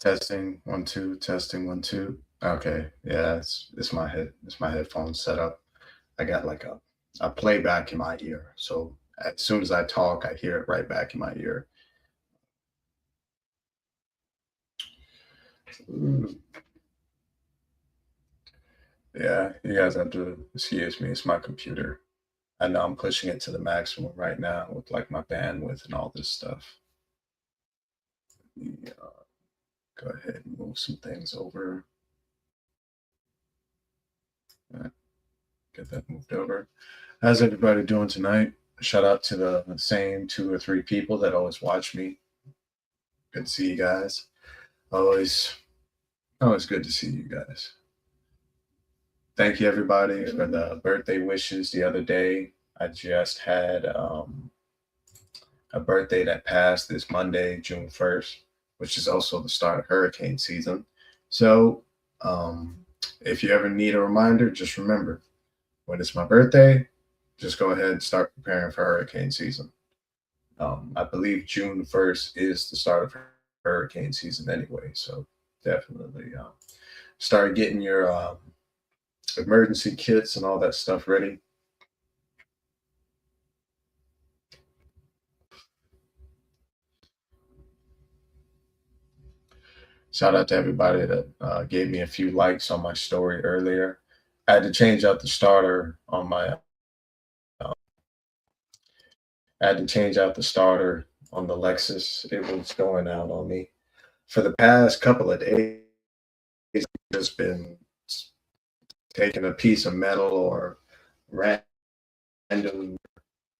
Testing, 1, 2, testing, 1, 2. Okay, yeah, it's my headphone setup. I got like a playback in my ear, so as soon as I talk, I hear it right back in my ear. Ooh, yeah, you guys have to excuse me. It's my computer. I know I'm pushing it to the maximum right now with like my bandwidth and all this stuff. Yeah, go ahead and move some things over. Uh, Get that moved over. How's everybody doing tonight? Shout out to the same two or three people that always watch me. Good to see you guys. Always, always good to see you guys. Thank you everybody for the birthday wishes the other day. I just had a birthday that passed this Monday, June 1st, which is also the start of hurricane season. So, um, if you ever need a reminder, just remember when it's my birthday, just go ahead and start preparing for hurricane season. I believe June 1st is the start of hurricane season anyway. So definitely start getting your emergency kits and all that stuff ready. Shout out to everybody that gave me a few likes on my story earlier. I had to change out the starter on my. I had to change out the starter on the Lexus. It was going out on me for the past couple of days. I've just been taking a piece of metal or random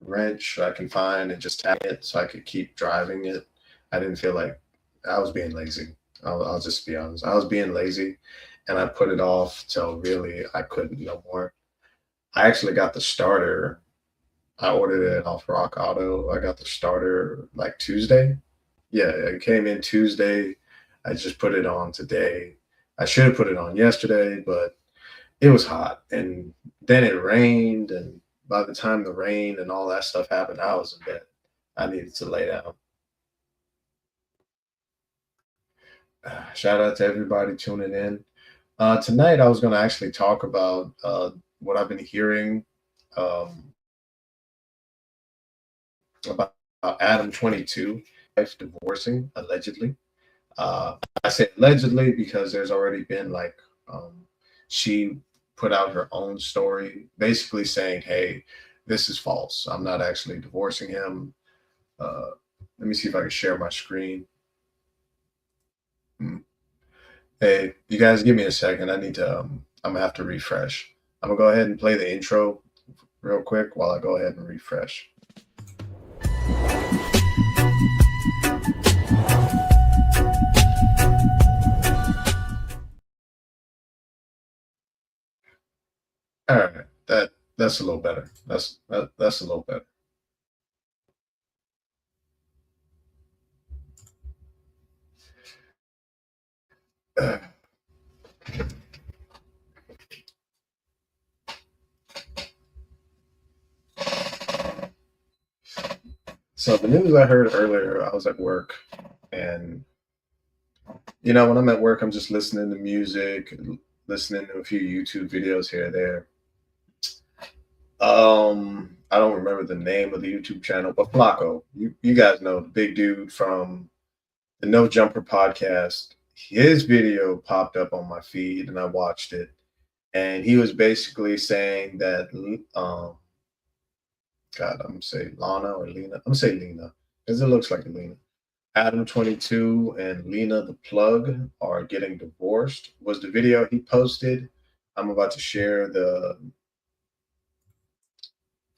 wrench I can find and just tap it so I could keep driving it. I didn't feel like I was being lazy. I'll just be honest. I was being lazy and I put it off till really I couldn't no more. I actually got the starter. I ordered it off Rock Auto. I got the starter like Tuesday. Yeah, it came in Tuesday. I just put it on today. I should have put it on yesterday, but it was hot and then it rained, and by the time the rain and all that stuff happened, I was in bed. I needed to lay down. Shout out to everybody tuning in. Tonight I was going to actually talk about what I've been hearing um, about Adam 22 wife divorcing allegedly. I say allegedly because there's already been like she put out her own story, basically saying, "Hey, this is false. I'm not actually divorcing him." Uh, Let me see if I can share my screen. Hmm. Hey, you guys, give me a second. I need to. I'm gonna have to refresh. I'm gonna go ahead and play the intro real quick while I go ahead and refresh. All right, that's a little better. That's a little better. So the news I heard earlier, I was at work, and when I'm at work, I'm just listening to music, listening to a few YouTube videos here and there. I don't remember the name of the YouTube channel, but Flacco, you guys know the big dude from the No Jumper podcast. His video popped up on my feed, and I watched it, and he was basically saying that, God, I'm gonna say Lana or Lena. I'm gonna say Lena because it looks like Lena. Adam 22 and Lena the Plug are getting divorced was the video he posted. I'm about to share the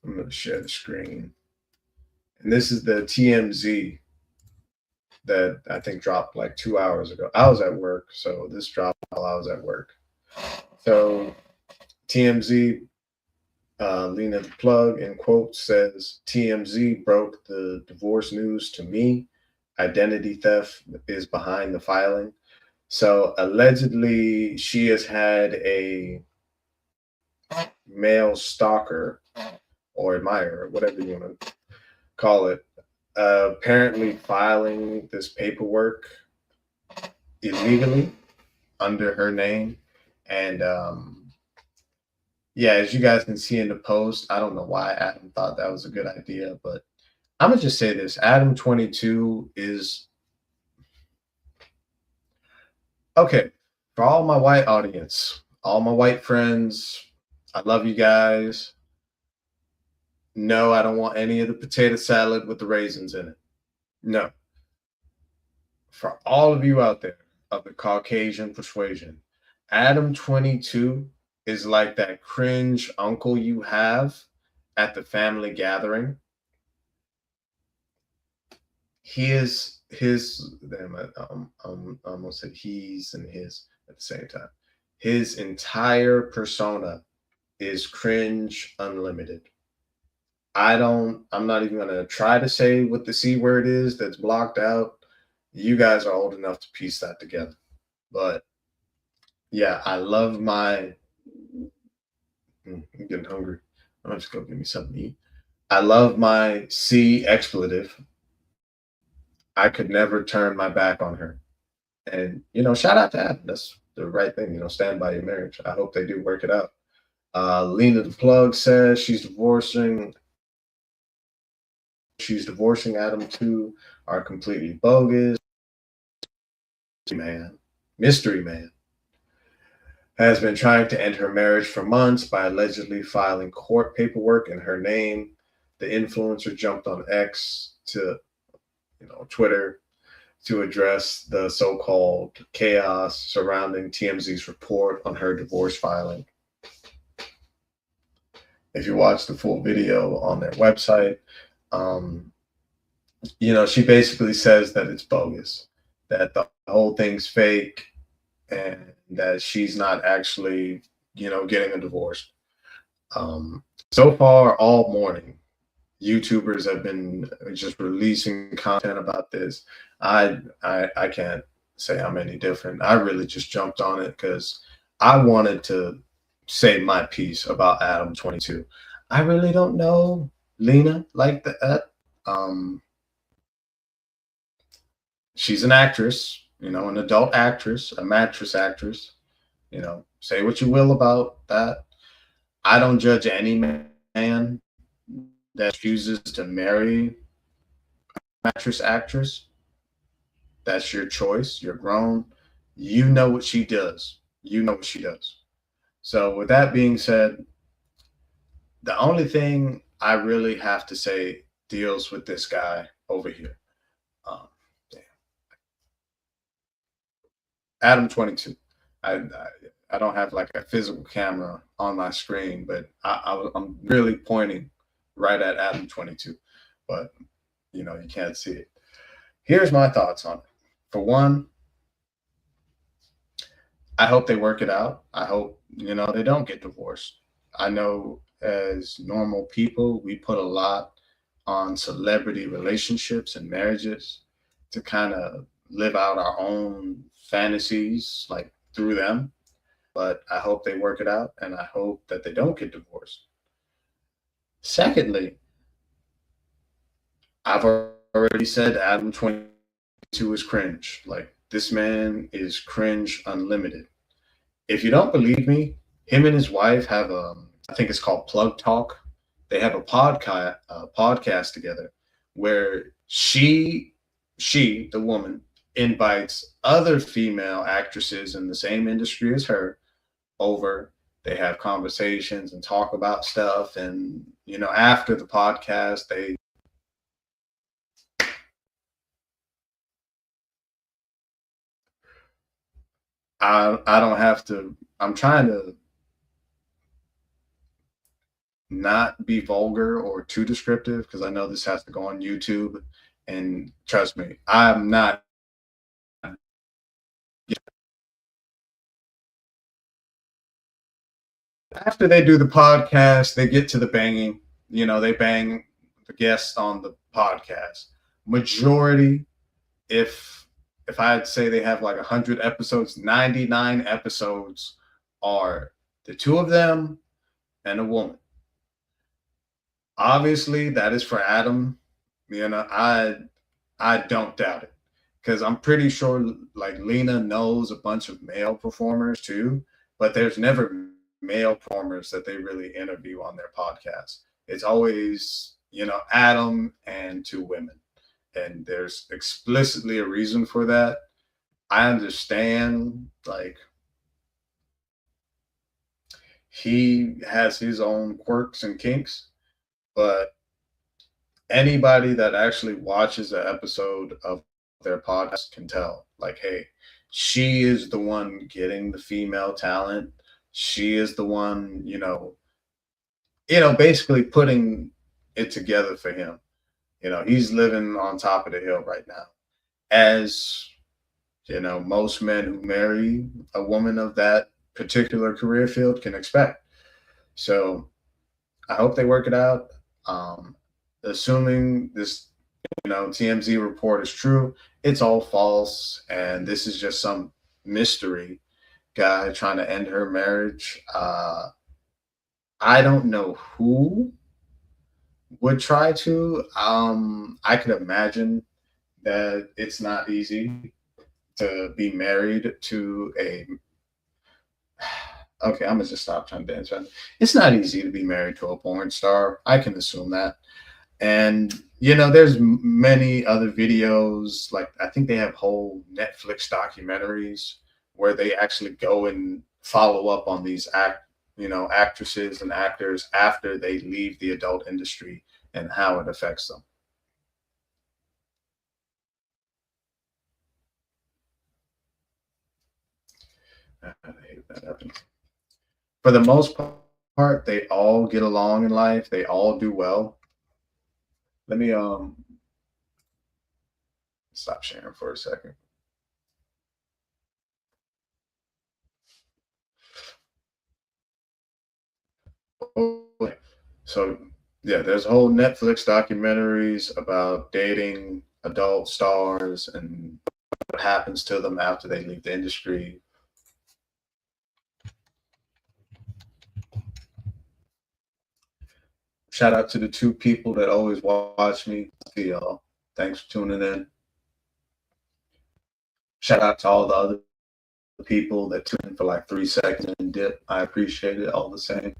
I'm going to share the screen. And this is the TMZ that I think dropped like 2 hours ago. I was at work, so this dropped while I was at work. So TMZ, Lena the Plug, in quotes, says TMZ broke the divorce news to me. Identity theft is behind the filing. So allegedly, she has had a male stalker or admirer, whatever you want to call it, apparently filing this paperwork illegally under her name. And yeah, as you guys can see in the post, I don't know why Adam thought that was a good idea, but I'm gonna just say this: Adam 22 is okay for all my white audience, all my white friends. I love you guys. No, I don't want any of the potato salad with the raisins in it. No, for all of you out there of the Caucasian persuasion, Adam 22 is like that cringe uncle you have at the family gathering. He is his, damn, I almost said he's and his at the same time. His entire persona is cringe unlimited. I'm not even going to try to say what the C word is that's blocked out. You guys are old enough to piece that together. But yeah, I love my. I'm getting hungry. I'm just go get me something to eat. I love my C expletive. I could never turn my back on her. And shout out to Adam. That's the right thing. Stand by your marriage. I hope they do work it out. Lena the plug says she's divorcing Adam too. Are completely bogus. Man, mystery man has been trying to end her marriage for months by allegedly filing court paperwork in her name. The influencer jumped on X to, Twitter to address the so-called chaos surrounding TMZ's report on her divorce filing. If you watch the full video on their website, she basically says that it's bogus, that the whole thing's fake, and that she's not actually, getting a divorce. So far, all morning, YouTubers have been just releasing content about this. I can't say I'm any different. I really just jumped on it because I wanted to say my piece about Adam 22. I really don't know Lena like that. She's an actress, an adult actress, a mattress actress. Say what you will about that. I don't judge any man that chooses to marry a mattress actress. That's your choice. You're grown. You know what she does. You know what she does. So, with that being said, the only thing I really have to say deals with this guy over here. Um, Adam 22. I don't have like a physical camera on my screen, but I'm really pointing right at Adam 22. But you can't see it. Here's my thoughts on it. For one, I hope they work it out. I hope they don't get divorced. I know as normal people, we put a lot on celebrity relationships and marriages to kind of live out our own fantasies like through them. But I hope they work it out, and I hope that they don't get divorced. Secondly, I've already said Adam 22 is cringe. Like, this man is cringe unlimited. If you don't believe me, him and his wife have I think it's called Plug Talk. They have a podcast together where the woman, invites other female actresses in the same industry as her over. They have conversations and talk about stuff, and after the podcast, I don't have to. I'm trying to not be vulgar or too descriptive because I know this has to go on YouTube. And trust me, I'm not. After they do the podcast, they get to the banging. They bang the guests on the podcast. Majority, if I'd say they have like 100 episodes, 99 episodes are the two of them and a woman. Obviously, that is for Adam. I don't doubt it because I'm pretty sure like Lena knows a bunch of male performers too, but there's never male performers that they really interview on their podcast. It's always, Adam and two women. And there's explicitly a reason for that. I understand, like, he has his own quirks and kinks, but anybody that actually watches an episode of their podcast can tell, like, hey, she is the one getting the female talent. She is the one, basically putting it together for him. He's living on top of the hill right now. As most men who marry a woman of that particular career field can expect. So I hope they work it out. Um, Assuming this, TMZ report is true, it's all false, and this is just some mystery guy trying to end her marriage. I don't know who would try to. I could imagine that it's not easy to be married to a. Okay, I'm gonna just stop trying to dance. It's not easy to be married to a porn star. I can assume that. And there's many other videos. Like I think they have whole Netflix documentaries where they actually go and follow up on these actresses and actors after they leave the adult industry and how it affects them. I hate that happens. For the most part, they all get along in life. They all do well. Let me stop sharing for a second. So yeah, there's whole Netflix documentaries about dating adult stars and what happens to them after they leave the industry. Shout out to the two people that always watch me. See y'all. Thanks for tuning in. Shout out to all the other people that tune in for like 3 seconds and dip. I appreciate it all the same.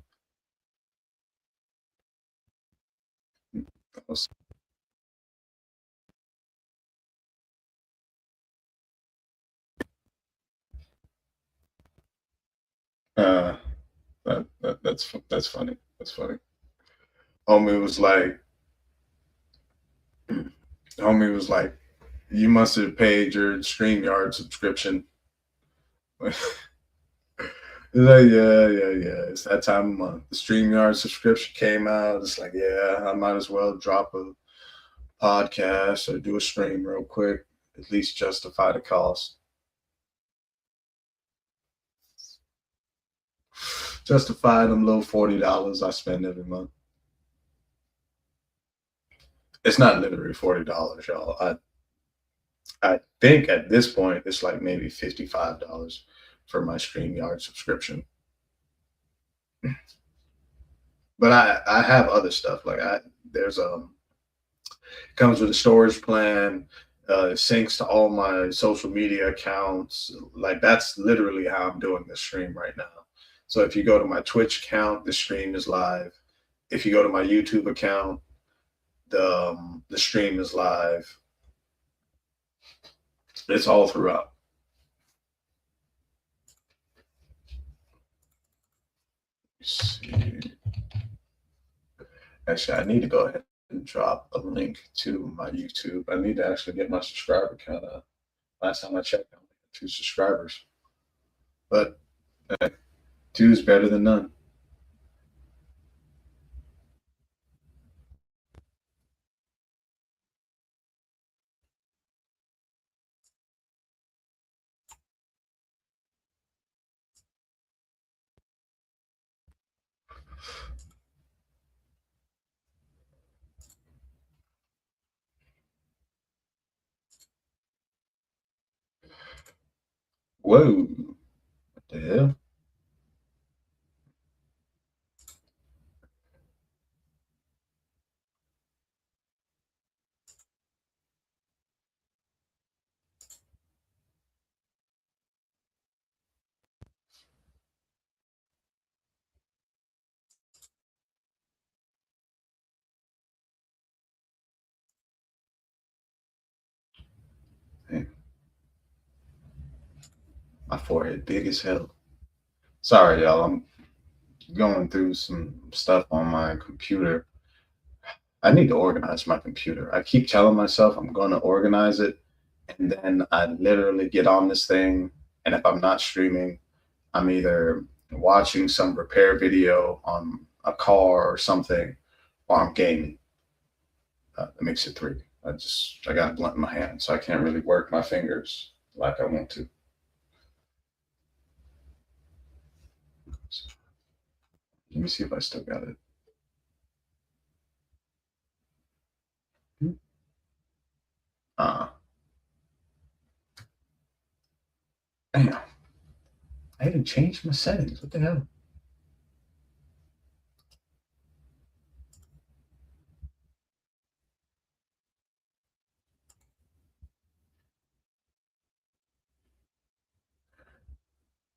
Uh, that's funny. That's funny. Homie was like, homie was like, you must have paid your StreamYard subscription. He's like, yeah. It's that time of month. The StreamYard subscription came out. It's like, yeah, I might as well drop a podcast or do a stream real quick, at least justify the cost. Justify them little $40 I spend every month. It's not literally $40, y'all. I think at this point it's like maybe $55 for my StreamYard subscription. But I have other stuff like there's comes with a storage plan. It syncs to all my social media accounts. Like that's literally how I'm doing this stream right now. So if you go to my Twitch account, the stream is live. If you go to my YouTube account, the stream is live. It's all throughout. See. Actually, I need to go ahead and drop a link to my YouTube. I need to actually get my subscriber count up. Last time I checked, I only had 2 subscribers. But two is better than none. Whoa. What the hell? My forehead big as hell. Sorry, y'all. I'm going through some stuff on my computer. I need to organize my computer. I keep telling myself I'm going to organize it, and then I literally get on this thing, and if I'm not streaming, I'm either watching some repair video on a car or something, or I'm gaming. That makes it three. I got a blunt in my hand, so I can't really work my fingers like I want to. Let me see if I still got it. Uh, Damn, I haven't changed my settings. What the hell?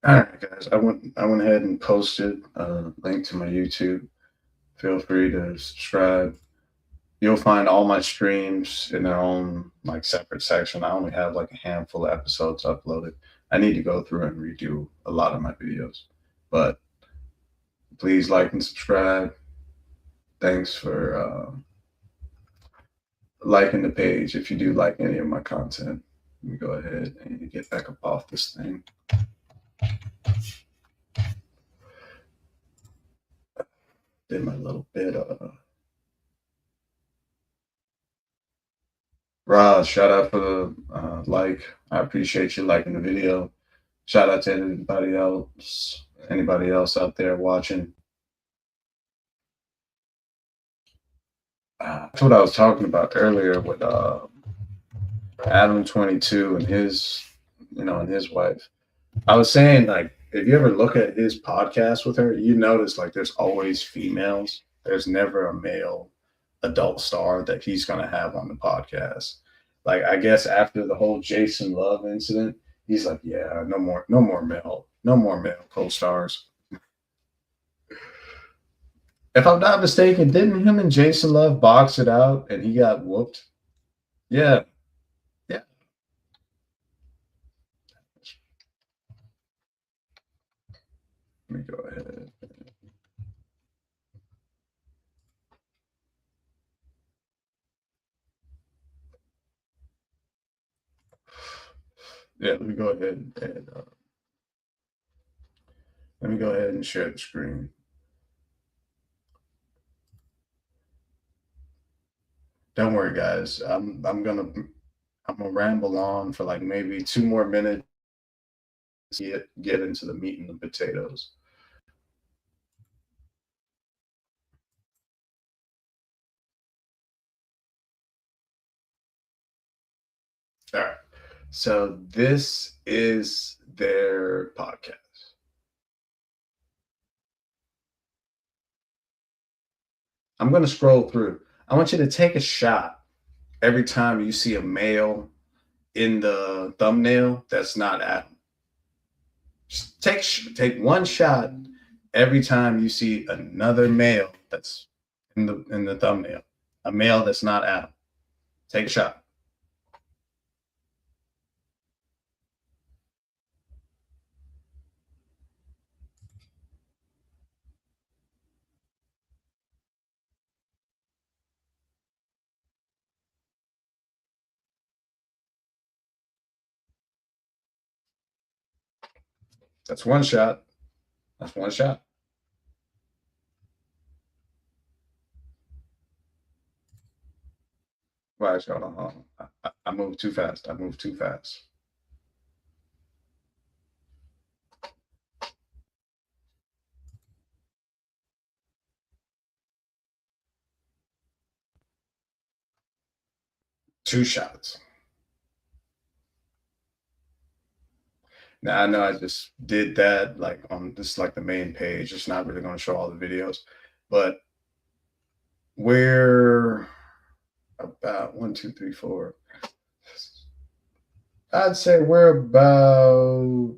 All right, guys. I went ahead and posted a link to my YouTube. Feel free to subscribe. You'll find all my streams in their own like separate section. I only have like a handful of episodes uploaded. I need to go through and redo a lot of my videos. But please like and subscribe. Thanks for liking the page if you do like any of my content. Let me go ahead and get back up off this thing. Did my little bit of Roz, shout out for the like. I appreciate you liking the video. Shout out to anybody else out there watching. That's what I was talking about earlier with Adam 22 and his wife. I was saying, like, if you ever look at his podcast with her, you notice like there's always females. There's never a male adult star that he's gonna have on the podcast. Like, I guess after the whole Jason Love incident, he's like, yeah, no more male co-stars. If I'm not mistaken, didn't him and Jason Love box it out and he got whooped? Yeah, yeah. Let me go ahead. Yeah, let me go ahead and share the screen. Don't worry, guys. I'm gonna ramble on for like maybe 2 more minutes. Get into the meat and the potatoes. All right. So this is their podcast. I'm gonna scroll through. I want you to take a shot every time you see a male in the thumbnail that's not Adam. Just take one shot every time you see another male that's in the thumbnail. A male that's not Adam. Take a shot. That's one shot. That's one shot. Right, hold on, hold on. I moved too fast. I moved too fast. Two shots. Now I know I just did that like on this like the main page. It's not really going to show all the videos, but we're about one, two, three, four. I'd say we're about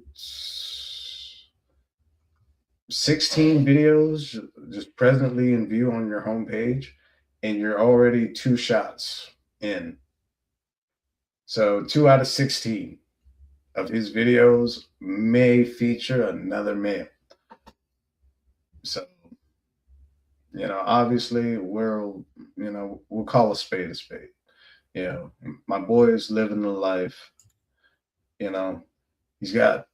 16 videos just presently in view on your homepage, and you're already two shots in. So 2 out of 16. of his videos may feature another male. So, obviously we'll call a spade a spade. My boy is living the life. You know, he's got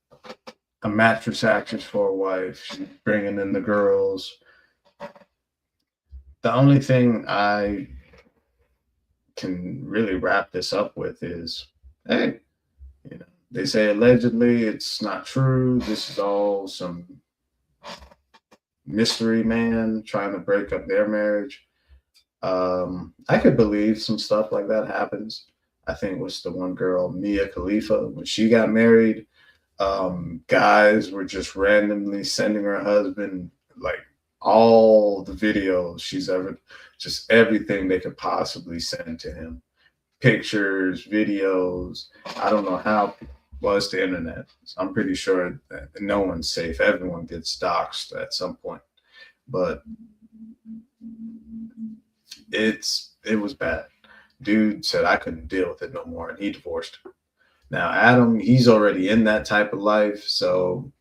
a mattress actress for a wife. She's bringing in the girls. The only thing I can really wrap this up with is, hey, they say allegedly it's not true. This is all some mystery man trying to break up their marriage. I could believe some stuff like that happens. I think it was the one girl, Mia Khalifa, when she got married. Guys were just randomly sending her husband like all the videos she's ever, just everything they could possibly send to him, pictures, videos. I don't know how was the internet. I'm pretty sure that no one's safe. Everyone gets doxxed at some point, but it was bad. Dude said I couldn't deal with it no more, and he divorced her. Now Adam, he's already in that type of life, so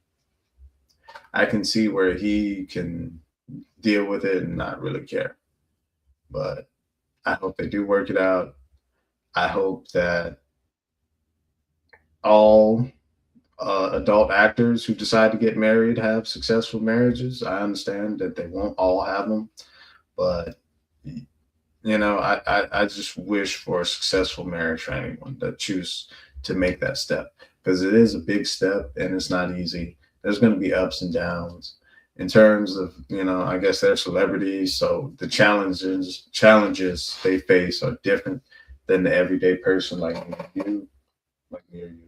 I can see where he can deal with it and not really care. But I hope they do work it out. I hope that all adult actors who decide to get married have successful marriages. I understand that they won't all have them, but I just wish for a successful marriage for anyone that choose to make that step, because it is a big step and it's not easy. There's going to be ups and downs in terms of, I guess they're celebrities, so the challenges they face are different than the everyday person like me or you.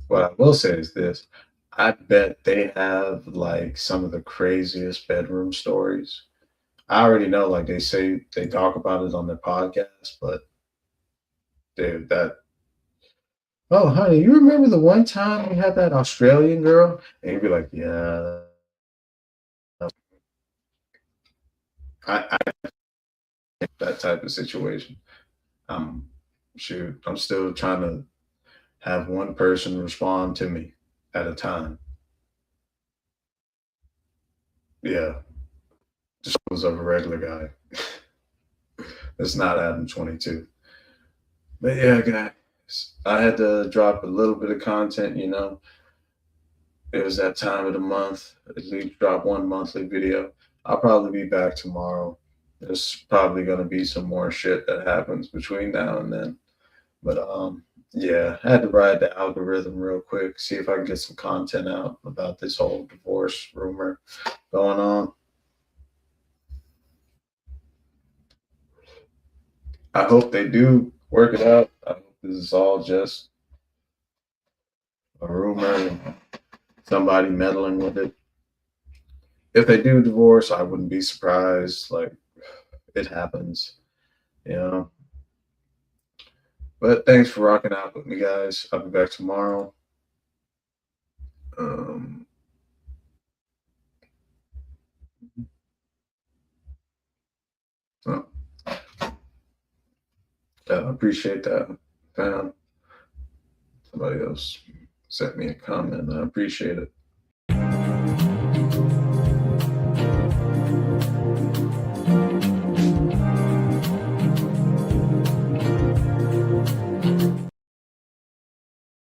What I will say is this: I bet they have like some of the craziest bedroom stories. I already know, like they say, they talk about it on their podcast, but dude, oh, honey, you remember the one time we had that Australian girl? And you'd be like, yeah, I that type of situation. Um, Shoot, I'm still trying to have one person respond to me at a time. Yeah, just was of a regular guy. It's not Adam 22. But yeah, guys, I had to drop a little bit of content. It was that time of the month. At least drop one monthly video. I'll probably be back tomorrow. There's probably gonna be some more shit that happens between now and then. But yeah, I had to ride the algorithm real quick, see if I can get some content out about this whole divorce rumor going on. I hope they do work it out. I hope this is all just a rumor and somebody meddling with it. If they do divorce, I wouldn't be surprised. Like, it happens, you know. But thanks for rocking out with me, guys. I'll be back tomorrow. Um, so, I appreciate that. Fam. Somebody else sent me a comment. I appreciate it.